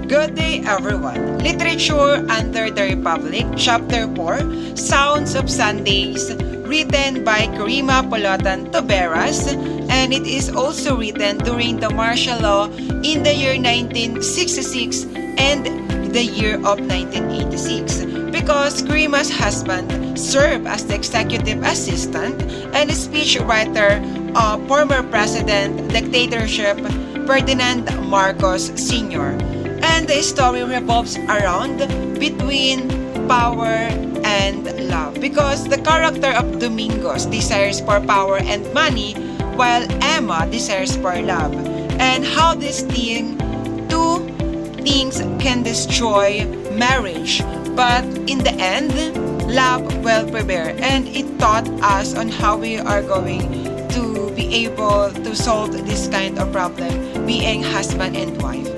Good day, everyone. Literature under the Republic, Chapter 4, Sounds of Sundays, written by Karima Polotan Toberas, and it is also written during the martial law in the year 1966 and the year of 1986, because Karima's husband served as the executive assistant and speech writer of former President Dictatorship Ferdinand Marcos Sr. And the story revolves around between power and love, because the character of Domingos desires for power and money while Emma desires for love, and how these two things can destroy marriage, but in the end love will prevail, and it taught us on how we are going to be able to solve this kind of problem being husband and wife.